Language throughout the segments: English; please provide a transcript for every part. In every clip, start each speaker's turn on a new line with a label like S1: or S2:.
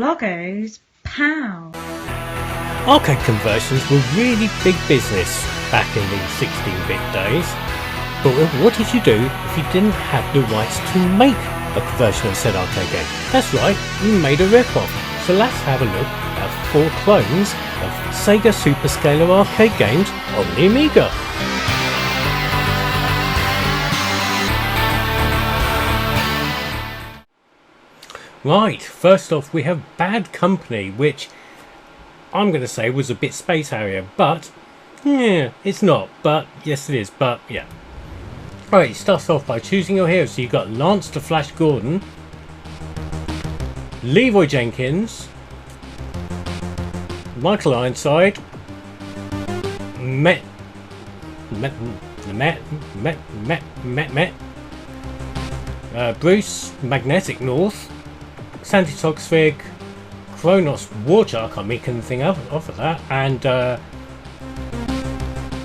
S1: Loggers, POW.
S2: Arcade conversions were really big business back in the 16-bit days. But what did you do if you didn't have the rights to make a conversion of said arcade game? That's right, you made a rip-off. So let's have a look at 4 clones of Sega Superscalar arcade games on the Amiga. Right, first off we have Bad Company, which I'm going to say was a bit Space Harrier, but yeah, it's not, but yes it is, but yeah. Right, it starts off by choosing your hero. So you've got Lance the Flash Gordon, Leroy Jenkins, Michael Ironside, Bruce Magnetic North, Sandy Togsvig, Kronos Warchar, I can't make anything off of that, and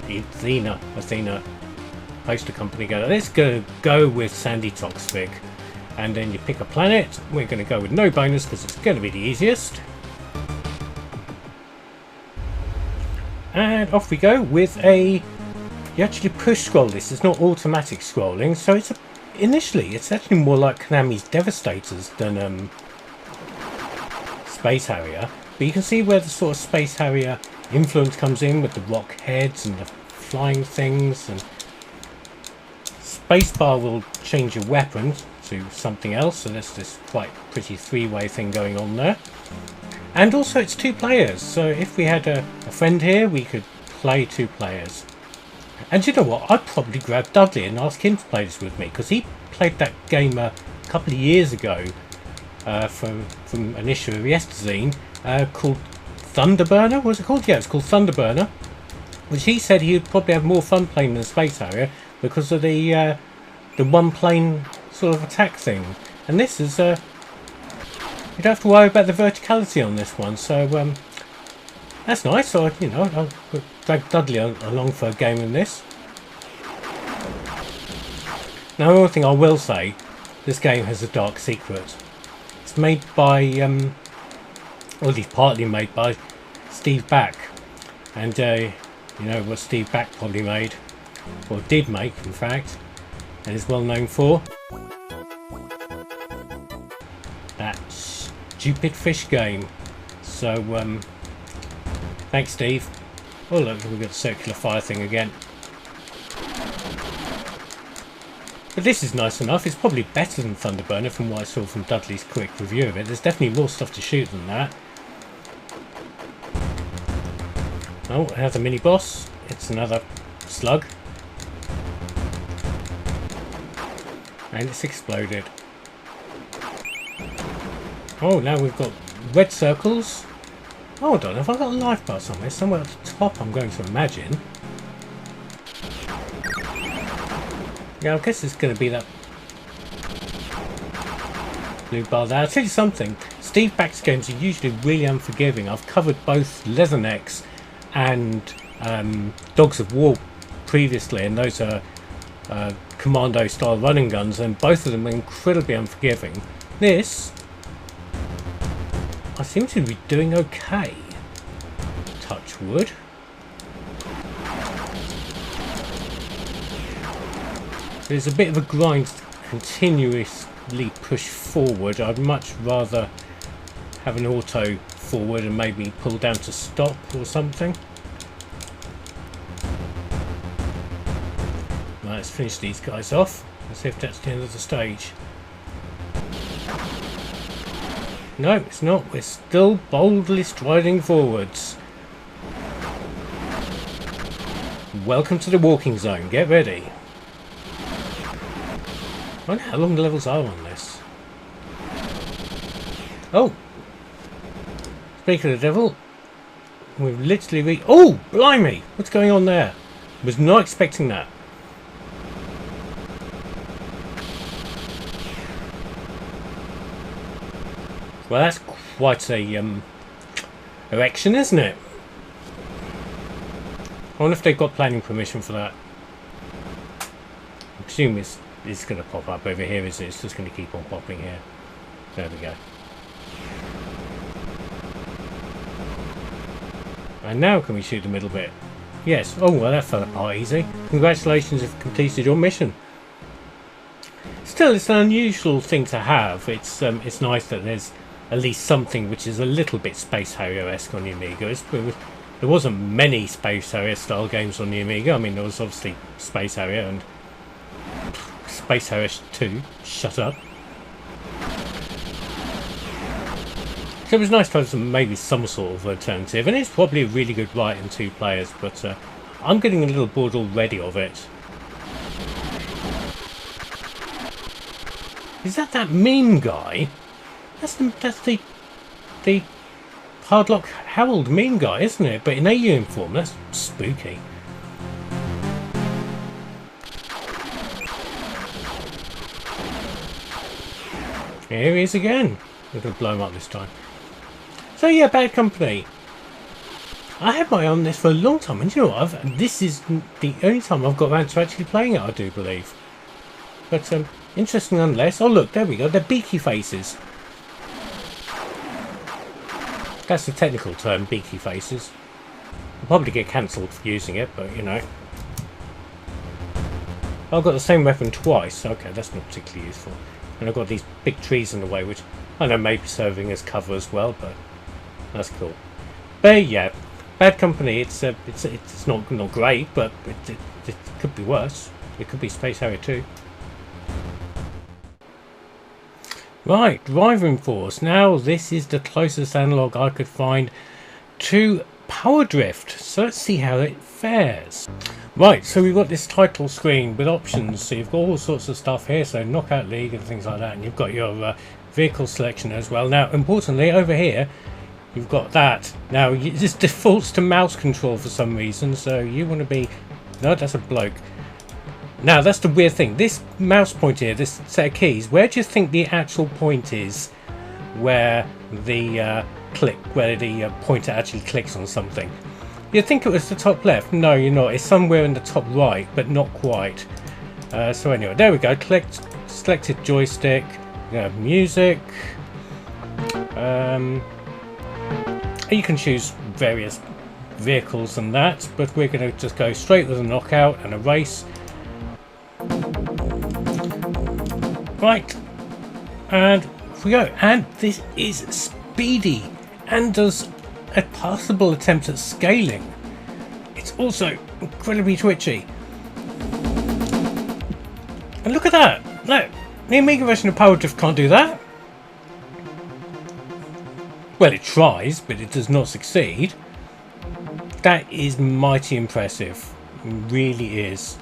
S2: Athena poster company go. Let's go with Sandy Togsvig, and then you pick a planet. We're going to go with no bonus because it's going to be the easiest. And off we go with a. You actually push scroll this. It's not automatic scrolling, so it's initially it's actually more like Konami's Devastators than Space Harrier. But you can see where the sort of Space Harrier influence comes in with the rock heads and the flying things, and spacebar will change your weapon to something else, so there's this quite pretty 3-way thing going on there. And also it's 2 players, so if we had a friend here we could play 2 players. And you know what, I'd probably grab Dudley and ask him to play this with me, because he played that game a couple of years ago from an issue of Yesterday called Thunderburner, was it called? Yeah, it's called Thunderburner, which he said he'd probably have more fun playing than Space Harrier because of the one plane sort of attack thing. And this is you don't have to worry about the verticality on this one, so that's nice. So you know, I'll drag Dudley along for a game in this. Now, one thing I will say, this game has a dark secret. It's made by well, it's partly made by Steve Back, and you know what Steve Back probably made, or did make in fact, and is well known for? That stupid fish game. So thanks Steve. Oh look, we've got the circular fire thing again. But this is nice enough. It's probably better than Thunderburner from what I saw from Dudley's quick review of it. There's definitely more stuff to shoot than that. Oh, another mini boss. It's another slug. And it's exploded. Oh, now we've got red circles. Hold on, have I got a life bar somewhere? Somewhere at the top, I'm going to imagine. Yeah, I guess it's going to be that blue bar there. I'll tell you something, Steve Back's games are usually really unforgiving. I've covered both Leathernecks and Dogs of War previously, and those are commando style running guns, and both of them are incredibly unforgiving. This, I seem to be doing okay. Touch wood. There's a bit of a grind to continuously push forward. I'd much rather have an auto forward and maybe pull down to stop or something. Right, let's finish these guys off. Let's see if that's the end of the stage. No, it's not. We're still boldly striding forwards. Welcome to the walking zone. Get ready. I wonder how long the levels are on this. Oh! Speaking of the devil, we've literally oh! Blimey! What's going on there? Was not expecting that. Well, that's quite a erection, isn't it? I wonder if they've got planning permission for that. I presume it's going to pop up over here, is it? It's just going to keep on popping here. There we go. And now can we shoot the middle bit? Yes. Oh, well, that fell apart easy. Congratulations, you've completed your mission. Still, it's an unusual thing to have. It's nice that there's at least something which is a little bit Space Harrier-esque on the Amiga. There wasn't many Space Harrier style games on the Amiga. I mean, there was obviously Space Harrier and Space Harrier 2. Shut up. So it was nice to have maybe some sort of alternative, and it's probably a really good write in 2 players, but I'm getting a little bored already of it. Is that meme guy? That's the Hardlock Harold meme guy, isn't it? But in alien form. That's spooky. Here he is again. We're going to blow him up this time. So yeah, Bad Company. I had my eye on this for a long time, and you know what? This is the only time I've got around to actually playing it, I do believe. But interesting nonetheless. Oh look, there we go. They're beaky faces. That's the technical term, beaky faces. I'll probably get cancelled for using it, but you know. I've got the same weapon twice. Okay, that's not particularly useful. And I've got these big trees in the way, which I know may be serving as cover as well, but that's cool. But yeah, Bad Company. It's not great, but it could be worse. It could be Space Harrier 2. Right, Driving Force. Now this is the closest analog I could find to Power Drift. So let's see how it fares. Right, so we've got this title screen with options. So you've got all sorts of stuff here, so Knockout League and things like that, and you've got your vehicle selection as well. Now, importantly, over here, you've got that. Now, this defaults to mouse control for some reason, so you want to be... No, that's a bloke. Now, that's the weird thing. This mouse pointer here, this set of keys, where do you think the actual point is where the pointer actually clicks on something? You'd think it was the top left. No, you're not. It's somewhere in the top right, but not quite. So anyway, there we go. Selected joystick. Music. You can choose various vehicles and that, but we're going to just go straight with a knockout and a race. Right, and here we go. And this is speedy and does a passable attempt at scaling. It's also incredibly twitchy. And look at that! Look, the Amiga version of Power Drift can't do that. Well, it tries, but it does not succeed. That is mighty impressive. It really is.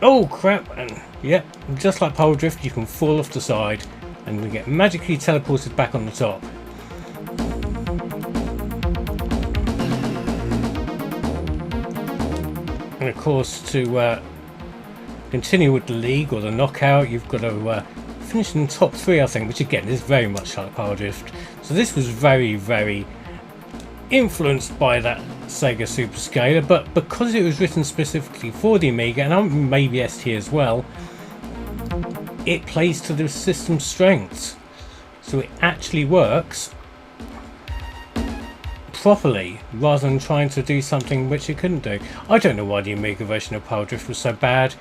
S2: Oh crap! And yep, just like Power Drift, you can fall off the side and we get magically teleported back on the top. And of course, to continue with the league or the knockout, you've got to finish in the top 3, I think, which again is very much like Power Drift. So this was very, very influenced by that Sega Superscaler, but because it was written specifically for the Amiga, and maybe ST as well, it plays to the system's strengths. So it actually works properly, rather than trying to do something which it couldn't do. I don't know why the Amiga version of Power Drift was so bad.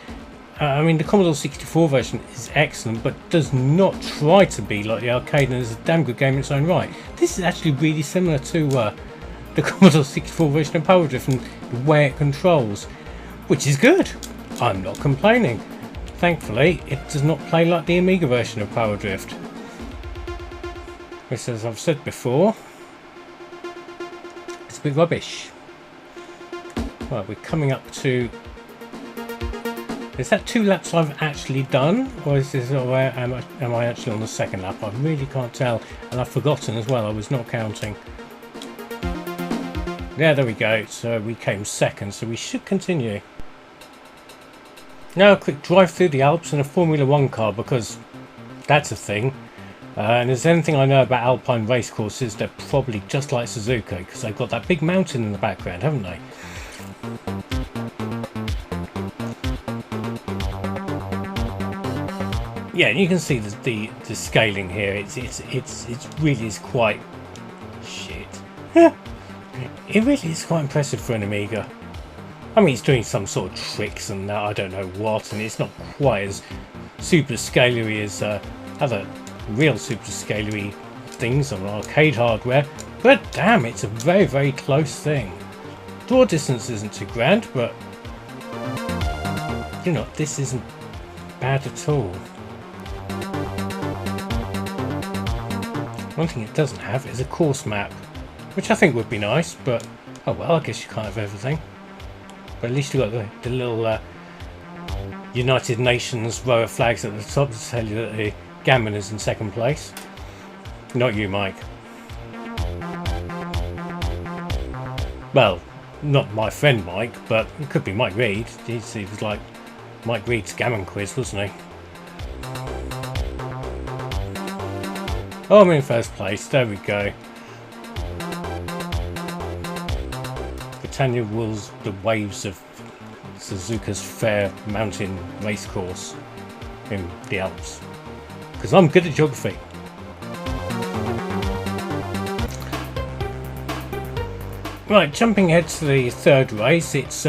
S2: I mean, the Commodore 64 version is excellent, but does not try to be like the arcade, and is a damn good game in its own right. This is actually really similar to the Commodore 64 version of Power Drift and the way it controls, which is good. I'm not complaining. Thankfully, it does not play like the Amiga version of Power Drift, which, as I've said before, it's a bit rubbish. Right, we're coming up to... Is that 2 laps I've actually done, or is this, or am I actually on the 2nd lap? I really can't tell, and I've forgotten as well. I was not counting. Yeah, there we go. So we came 2nd, so we should continue. Now a quick drive through the Alps in a Formula 1 car, because that's a thing. And if there's anything I know about Alpine race courses, they're probably just like Suzuka, because they've got that big mountain in the background, haven't they? Yeah, and you can see the scaling here. It's really is quite shit. It really is quite impressive for an Amiga. I mean, it's doing some sort of tricks and that, I don't know what, and it's not quite as super scalery as other real super scalery things on arcade hardware, but damn, it's a very, very close thing. Draw distance isn't too grand, but you know, this isn't bad at all. One thing it doesn't have is a course map, which I think would be nice, but oh well, I guess you can't have everything. But at least you've got the little United Nations row of flags at the top to tell you that the gammon is in second place. Not you, Mike. Well, not my friend Mike, but it could be Mike Reed. He was like Mike Reed's gammon quiz, wasn't he? Oh, I'm in first place. There we go. Britannia rules the waves of Suzuka's Fair Mountain Racecourse in the Alps. Because I'm good at geography. Right, jumping ahead to the third race, it's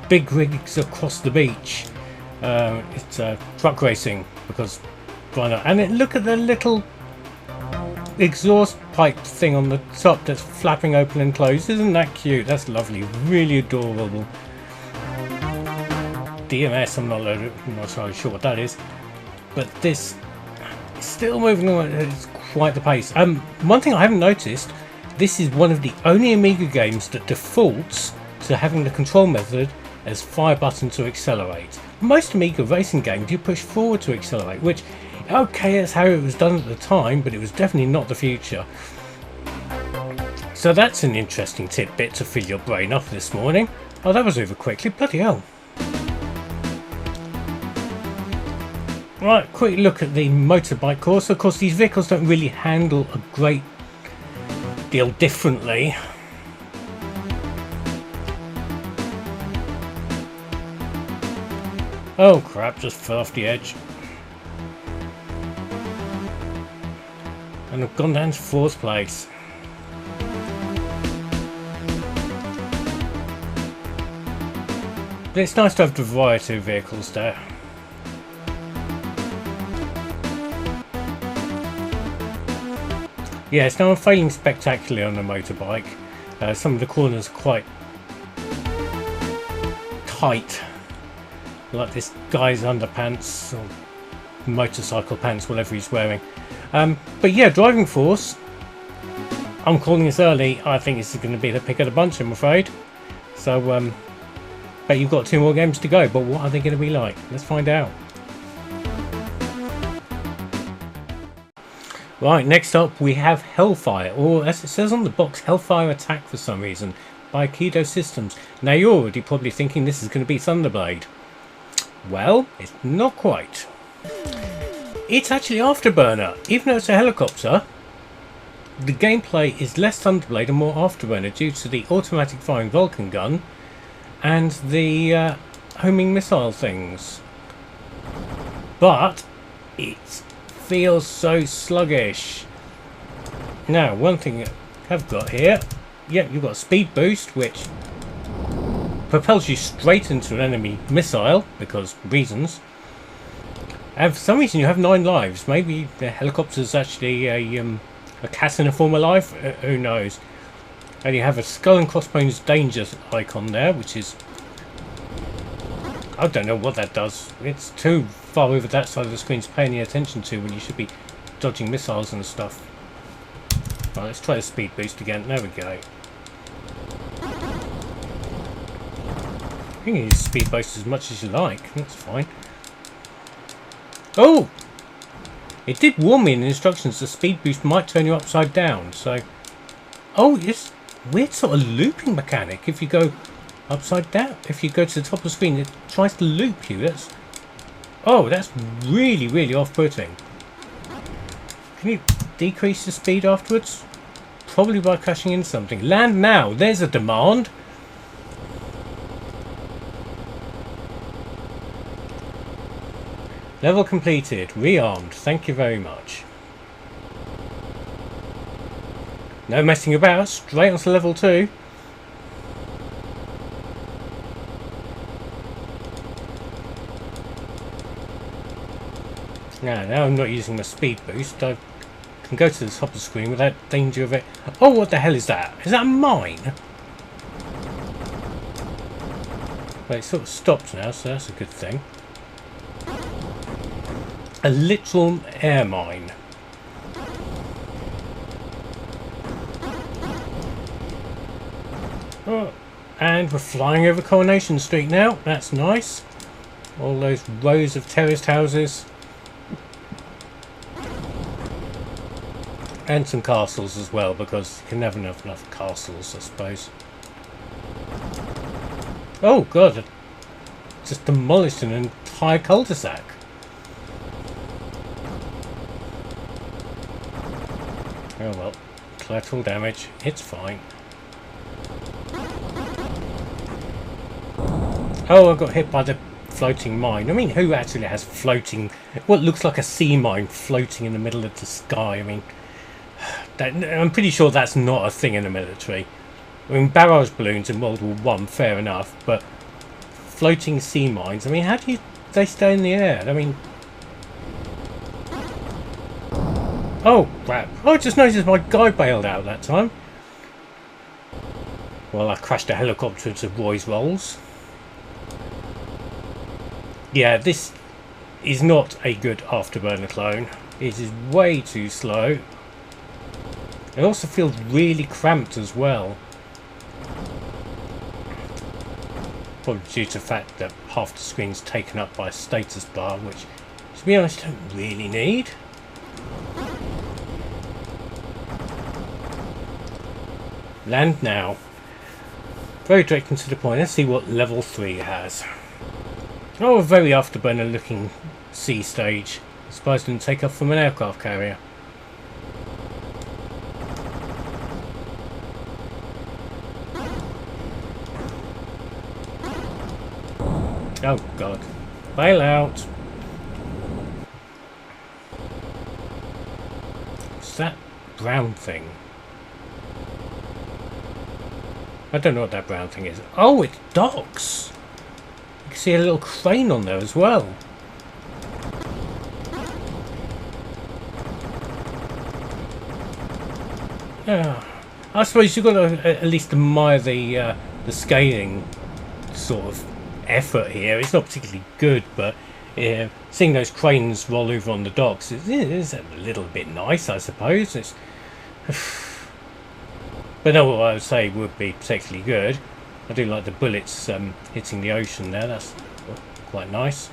S2: big rigs across the beach. It's truck racing, because why not? And look at the little exhaust pipe thing on the top that's flapping open and closed. Isn't that cute? That's lovely, really adorable. DMS, I'm not entirely sure what that is, but this is still moving on. It's quite the pace. One thing I haven't noticed, this is one of the only Amiga games that defaults to having the control method as fire button to accelerate. Most Amiga racing games you push forward to accelerate, which, okay, that's how it was done at the time, but it was definitely not the future. So that's an interesting tidbit to fill your brain up this morning. Oh, that was over quickly, bloody hell. Right, quick look at the motorbike course. Of course, these vehicles don't really handle a great deal differently. Oh crap, just fell off the edge. And I've gone down to fourth place. But it's nice to have the variety of vehicles there. Yes, now I'm failing spectacularly on the motorbike. Some of the corners are quite tight, like this guy's underpants or motorcycle pants, whatever he's wearing. But yeah, driving force, I'm calling this early. I think this is going to be the pick of the bunch, I'm afraid. So, but you've got 2 more games to go, but what are they going to be like? Let's find out. Right, next up we have Hellfire, or as it says on the box, Hellfire Attack for some reason, by Aikido Systems. Now you're already probably thinking this is going to be Thunderblade. Well, it's not quite. It's actually Afterburner. Even though it's a helicopter, the gameplay is less Thunderblade and more Afterburner due to the automatic firing Vulcan gun and the homing missile things. But it's feels so sluggish. Now, one thing I've got here, yeah, you've got a speed boost which propels you straight into an enemy missile because reasons, and for some reason you have 9 lives. Maybe the helicopter's actually a cat in a form of life, who knows. And you have a skull and crossbones danger icon there, which is, I don't know what that does. It's too far over that side of the screen to pay any attention to when you should be dodging missiles and stuff. Right, let's try the speed boost again. There we go. You can use speed boost as much as you like. That's fine. Oh! It did warn me in the instructions the speed boost might turn you upside down. So, oh, it's weird sort of looping mechanic. If you go upside down, if you go to the top of the screen, it tries to loop you. That's really, really off-putting. Can you decrease the speed afterwards? Probably by crashing into something. Land now. There's a demand. Level completed. Rearmed. Thank you very much. No messing about, straight onto level 2. Now I'm not using my speed boost. I can go to the top of the screen without danger of it. Oh, what the hell is that? Is that a mine? Well, it sort of stopped now, so that's a good thing. A literal air mine. Oh, and we're flying over Coronation Street now. That's nice. All those rows of terraced houses. And some castles as well, because you can never have enough castles, I suppose. Oh god, I just demolished an entire cul-de-sac. Oh well, collateral damage, it's fine. Oh, I got hit by the floating mine. I mean, who actually has floating, what looks like a sea mine floating in the middle of the sky? I mean, I'm pretty sure that's not a thing in the military. I mean, barrage balloons in World War One, fair enough, but floating sea mines, I mean, how do they stay in the air? I mean... Oh, crap. Oh, I just noticed my guy bailed out that time. Well, I crashed a helicopter into Roy's Rolls. Yeah, this is not a good Afterburner clone. It is way too slow. It also feels really cramped as well. Probably due to the fact that half the screen's taken up by a status bar, which, to be honest, I don't really need. Land now. Very direct and to the point. Let's see what level 3 has. Oh, a very Afterburner looking sea stage. Surprised it didn't take off from an aircraft carrier. Oh god. Bail out. What's that brown thing? I don't know what that brown thing is. Oh, it's docks! You can see a little crane on there as well. Yeah. I suppose you've got to at least admire the scaling sort of effort here. It's not particularly good, but seeing those cranes roll over on the docks is a little bit nice, I suppose. It's but no, what I would say would be particularly good. I do like the bullets hitting the ocean there. That's quite nice.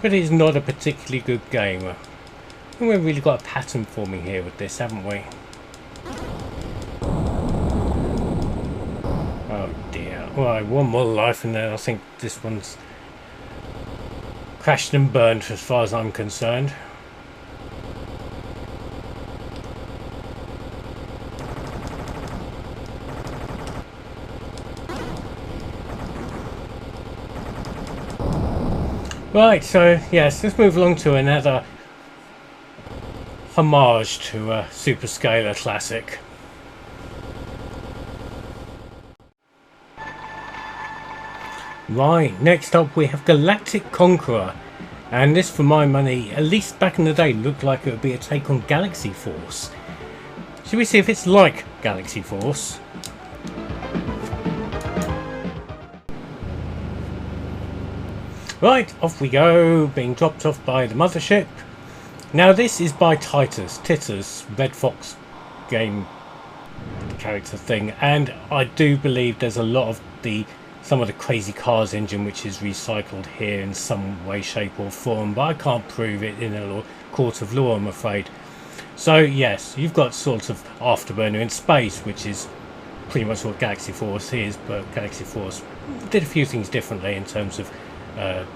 S2: But it's not a particularly good game. I think we've really got a pattern forming here with this, haven't we? Oh dear. Right, one more life and then I think this one's crashed and burned as far as I'm concerned. Right, so yes, let's move along to another homage to a Super Scalar classic. Right, next up we have Galactic Conqueror, and this, for my money, at least back in the day, looked like it would be a take on Galaxy Force. Should we see if it's like Galaxy Force? Right, off we go, being dropped off by the mothership. Now this is by Titus, Red Fox game character thing, and I do believe there's a lot of some of the Crazy Cars engine which is recycled here in some way, shape or form, but I can't prove it in a court of law, I'm afraid. So yes, you've got sort of Afterburner in space, which is pretty much what Galaxy Force is, but Galaxy Force did a few things differently in terms of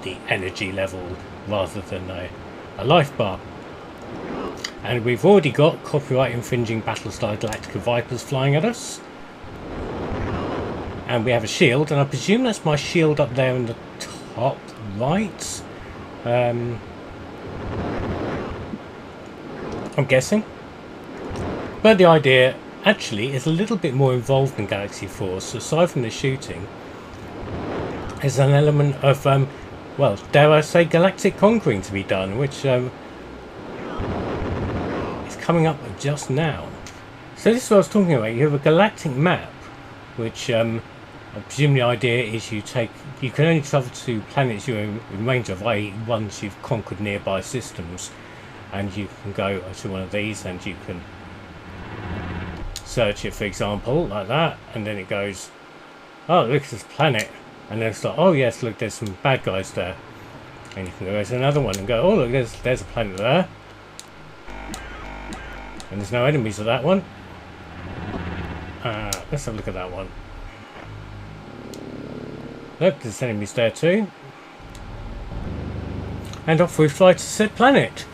S2: the energy level rather than a life bar. And we've already got copyright infringing Battlestar Galactica Vipers flying at us. And we have a shield, and I presume that's my shield up there in the top right. I'm guessing. But the idea actually is a little bit more involved than Galaxy Force. Aside from the shooting, there's an element of, well, dare I say, galactic conquering to be done, which is coming up just now. So this is what I was talking about. You have a galactic map, which I presume the idea is you can only travel to planets you're in range of, i.e. once you've conquered nearby systems, and you can go to one of these and you can search it, for example, like that, and then it goes, oh, look at this planet, and then it's like, oh yes, look, there's some bad guys there, and you can go to another one and go, oh look, there's a planet there, and there's no enemies of that one. Let's have a look at that one. Look, there's enemies there too. And off we fly to said planet.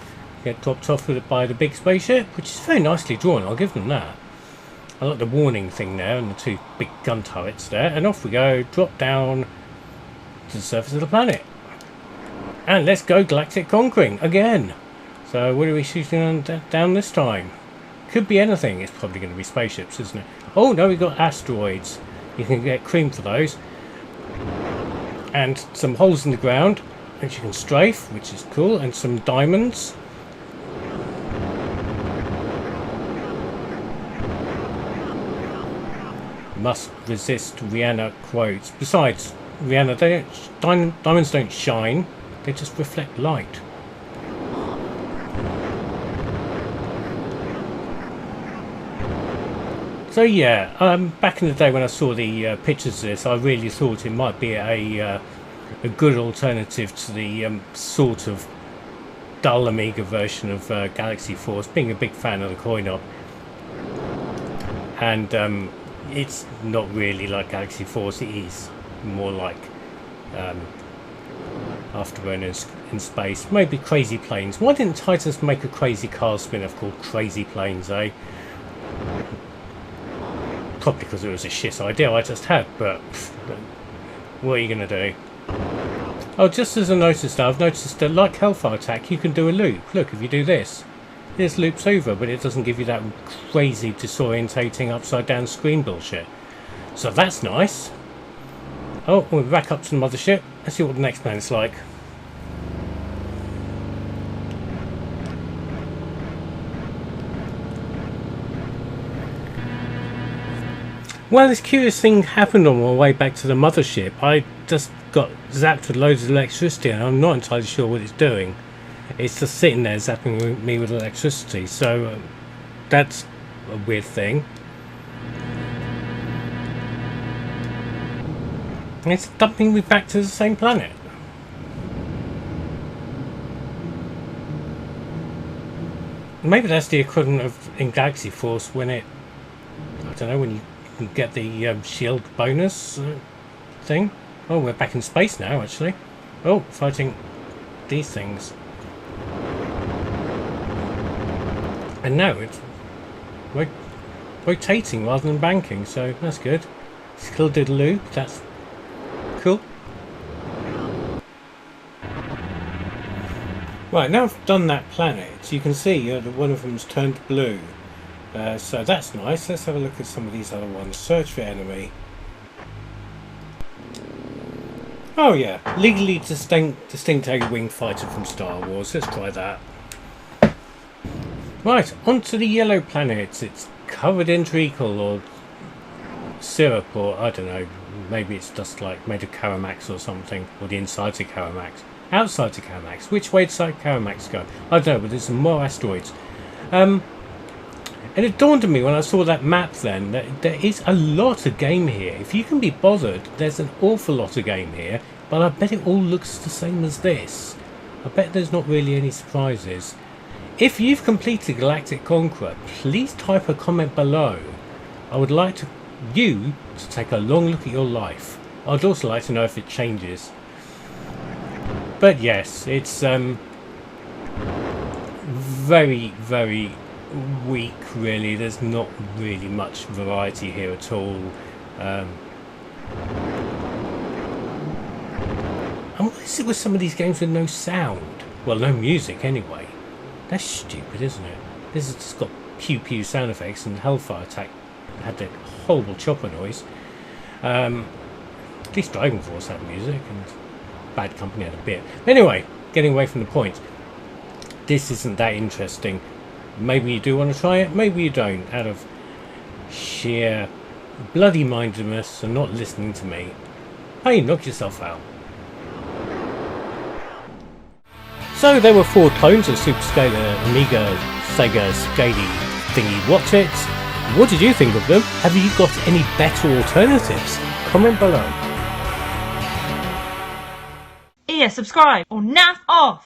S2: Get dropped off with it by the big spaceship, which is very nicely drawn, I'll give them that. I like the warning thing there and the two big gun turrets there. And off we go, drop down to the surface of the planet. And let's go galactic conquering again. So what are we shooting on down this time? Could be anything. It's probably going to be spaceships, isn't it? Oh no, we've got asteroids. You can get cream for those. And some holes in the ground which you can strafe, which is cool, and some diamonds. Must resist Rihanna quotes. Besides, Rihanna, diamonds don't shine, they just reflect light. So yeah, back in the day when I saw the pictures of this, I really thought it might be a good alternative to the sort of dull Amiga version of Galaxy Force, being a big fan of the coin-op. And it's not really like Galaxy Force, it is more like Afterburner in space. Maybe Crazy Planes. Why didn't Titus make a Crazy Car spin-off called Crazy Planes, eh? Probably because it was a shit idea I just had, but what are you going to do? Oh, just as a notice though, I've noticed that like Hellfire Attack, you can do a loop. Look, if you do this, this loops over, but it doesn't give you that crazy disorientating upside down screen bullshit. So that's nice. Oh, we're back up to the mothership. Let's see what the next planet's like. Well, this curious thing happened on my way back to the mothership. I just got zapped with loads of electricity and I'm not entirely sure what it's doing. It's just sitting there zapping me with electricity, so that's a weird thing. And it's dumping me back to the same planet. Maybe that's the equivalent of in Galaxy Force when it, I don't know, when you can get the shield bonus thing. Oh, we're back in space now, actually. Oh, fighting these things. And now it's rotating rather than banking, so that's good. Still did a loop, that's cool. Right, now I've done that planet, you can see that one of them's turned blue. So that's nice. Let's have a look at some of these other ones. Search for enemy. Oh yeah, legally distinct A-wing fighter from Star Wars. Let's try that. Right, onto the yellow planet. It's covered in treacle or syrup, or I don't know. Maybe it's just like made of Caramax or something, or the insides of Caramax. Outside of Caramax. Which way does Caramax go? I don't know, but there's some more asteroids. And it dawned on me when I saw that map then that there is a lot of game here. If you can be bothered, there's an awful lot of game here, but I bet it all looks the same as this. I bet there's not really any surprises. If you've completed Galactic Conqueror, please type a comment below. I would like you to take a long look at your life. I'd also like to know if it changes. But yes, it's very, very weak really. There's not really much variety here at all. And what is it with some of these games with no sound? Well, no music anyway. That's stupid, isn't it? This has just got pew pew sound effects, and Hellfire attack had that horrible chopper noise. At least Dragon Force had music, and Bad Company had a bit. Anyway, getting away from the point. This isn't that interesting. Maybe you do want to try it, maybe you don't, out of sheer bloody-mindedness and not listening to me. Hey, knock yourself out. So there were 4 clones of Superscalar Amiga Sega Scaly Thingy Whatchits. What did you think of them? Have you got any better alternatives? Comment below.
S1: Yeah, subscribe or naff off.